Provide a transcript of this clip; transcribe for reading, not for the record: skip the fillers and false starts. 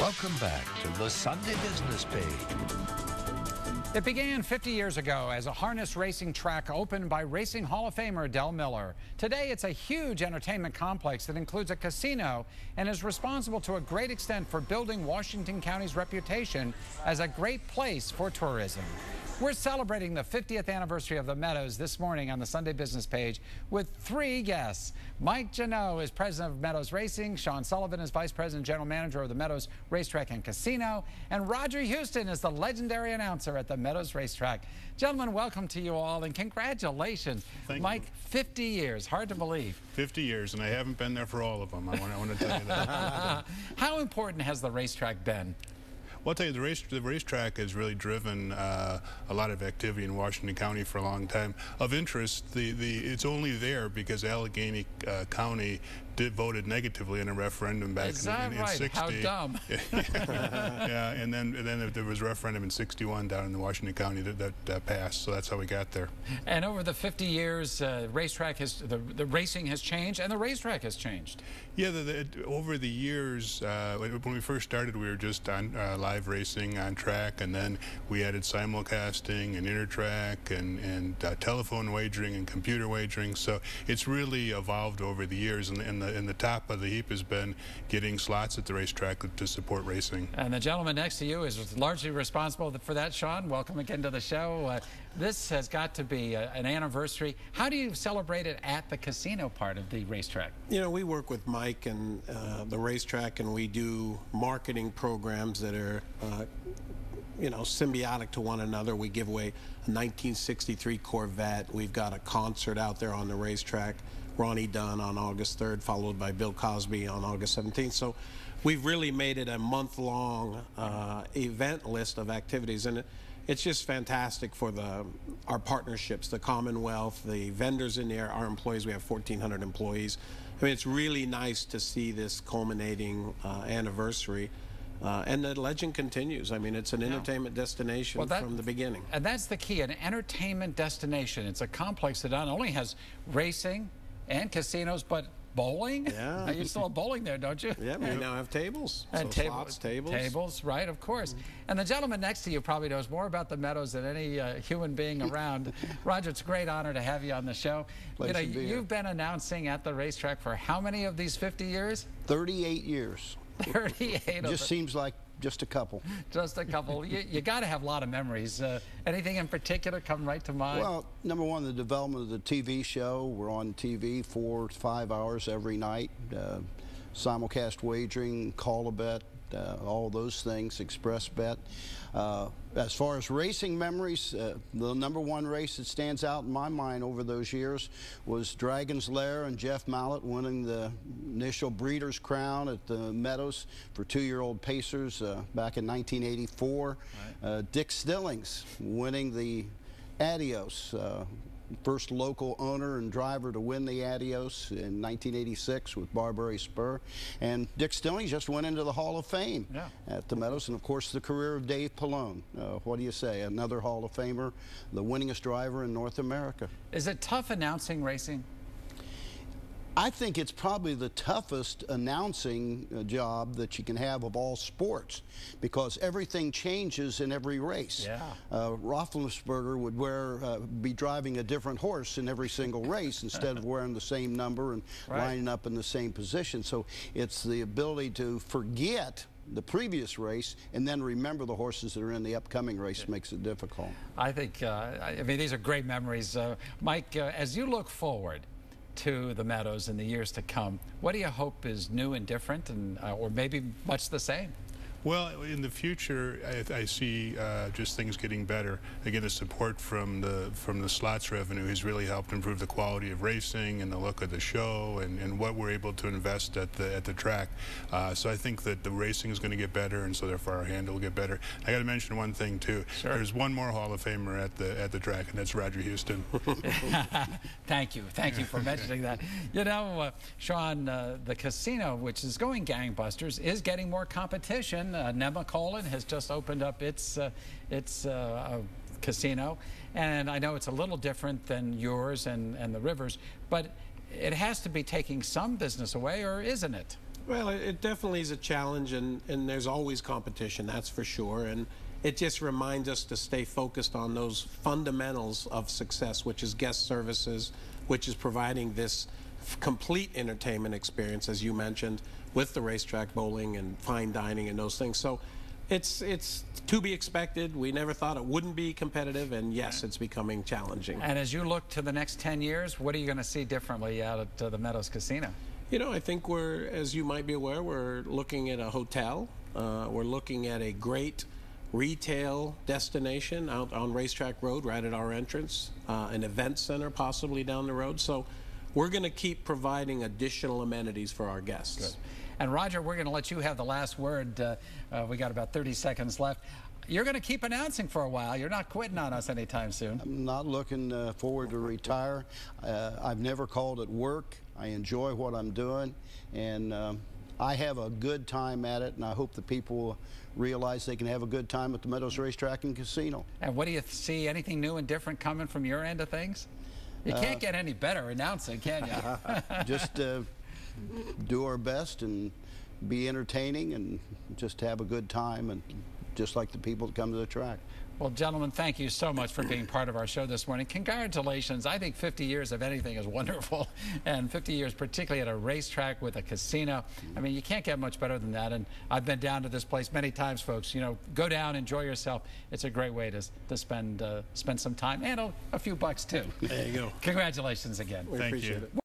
Welcome back to the Sunday Business Page. It began 50 years ago as a harness racing track opened by Racing Hall of Famer Del Miller. Today, it's a huge entertainment complex that includes a casino and is responsible to a great extent for building Washington County's reputation as a great place for tourism. We're celebrating the 50th anniversary of the Meadows this morning on the Sunday Business Page with three guests. Mike Janot is president of Meadows Racing. Sean Sullivan is vice president and general manager of the Meadows Racetrack and Casino. And Roger Houston is the legendary announcer at the Meadows Racetrack. Gentlemen, welcome to you all and congratulations. Thank Mike, you. 50 years, hard to believe. 50 years, and I haven't been there for all of them. I want to tell you that. How important has the racetrack been? Well, I'll tell you, the racetrack has really driven a lot of activity in Washington County for a long time. Of interest, it's only there because Allegheny County voted negatively in a referendum back in 60. How dumb. Yeah, and then there was a referendum in 61 down in the Washington County that passed, so that's how we got there. And over the 50 years, the racing has changed and the racetrack has changed. Yeah, over the years, when we first started, we were just on live racing on track, and then we added simulcasting and intertrack and telephone wagering and computer wagering. So it's really evolved over the years, and the top of the heap has been getting slots at the racetrack to support racing. And the gentleman next to you is largely responsible for that, Sean. Welcome again to the show. This has got to be an anniversary. How do you celebrate it at the casino part of the racetrack? You know, we work with Mike and the racetrack, and we do marketing programs that are symbiotic to one another. We give away a 1963 Corvette. We've got a concert out there on the racetrack, Ronnie Dunn on August 3rd, followed by Bill Cosby on August 17th. So we've really made it a month-long event list of activities, and it's just fantastic for our partnerships, the Commonwealth, the vendors in there, our employees. We have 1,400 employees. I mean, it's really nice to see this culminating anniversary. And the legend continues. I mean, it's an entertainment destination from the beginning. And that's the key, an entertainment destination. It's a complex that not only has racing and casinos, but bowling? Yeah. You still have bowling there, don't you? Yeah, we now have tables. And so slots, tables. Tables, right, of course. And the gentleman next to you probably knows more about the Meadows than any human being around. Roger, it's a great honor to have you on the show. You've been announcing at the racetrack for how many of these 50 years? 38 years. 38 Just seems like just a couple. Just a couple. You got to have a lot of memories. Anything in particular come right to mind? Well, number one, the development of the TV show. We're on TV 4 to 5 hours every night. Simulcast wagering, call-a-bet, all those things, express bet. As far as racing memories, the number one race that stands out in my mind over those years was Dragon's Lair and Jeff Mallett winning the initial Breeders' Crown at the Meadows for two-year-old Pacers back in 1984. Right. Dick Stillings winning the Adios, first local owner and driver to win the Adios in 1986 with Barbary Spur. And Dick Stillings just went into the Hall of Fame at the Meadows. And, of course, the career of Dave Pallone. What do you say? Another Hall of Famer, the winningest driver in North America. Is it tough announcing racing? I think it's probably the toughest announcing job that you can have of all sports, because everything changes in every race. Yeah. Roethlisberger would be driving a different horse in every single race instead of wearing the same number and lining up in the same position. So it's the ability to forget the previous race and then remember the horses that are in the upcoming race makes it difficult. I think, I mean, these are great memories. Mike, as you look forward to the Meadows in the years to come, what do you hope is new and different, and or maybe much the same? Well, in the future, I see just things getting better. Again, the support from the slots revenue has really helped improve the quality of racing and the look of the show and what we're able to invest at the track. So I think that the racing is going to get better, and so therefore our handle will get better. I got to mention one thing too. Sure. There's one more Hall of Famer at the track, and that's Roger Houston. Thank you for mentioning that. You know, Sean, the casino, which is going gangbusters, is getting more competition. Nemacolin has just opened up its casino, and I know it's a little different than yours and the Rivers, but it has to be taking some business away, or isn't it? Well, it definitely is a challenge, and there's always competition, that's for sure. And it just reminds us to stay focused on those fundamentals of success, which is guest services, which is providing this complete entertainment experience, as you mentioned, with the racetrack, bowling, and fine dining and those things. So it's to be expected. We never thought it wouldn't be competitive, and yes, it's becoming challenging. And as you look to the next 10 years, what are you going to see differently out at the Meadows Casino? You know, I think we're, as you might be aware, we're looking at a hotel. We're looking at a great retail destination out on Racetrack Road, right at our entrance, an event center possibly down the road. So we're going to keep providing additional amenities for our guests. Good. And Roger, we're going to let you have the last word. We got about 30 seconds left. You're going to keep announcing for a while. You're not quitting on us anytime soon. I'm not looking forward to retire. I've never called it work. I enjoy what I'm doing, and I have a good time at it, and I hope the people realize they can have a good time at the Meadows Racetrack and Casino. And what do you see? Anything new and different coming from your end of things? You can't get any better announcing, can you? Just do our best and be entertaining and just have a good time, and just like the people that come to the track. Well, gentlemen, thank you so much for being part of our show this morning. Congratulations. I think 50 years of anything is wonderful, and 50 years particularly at a racetrack with a casino. I mean, you can't get much better than that, and I've been down to this place many times, folks. You know, go down, enjoy yourself. It's a great way to spend some time, and a few bucks, too. There you go. Congratulations again. We appreciate it.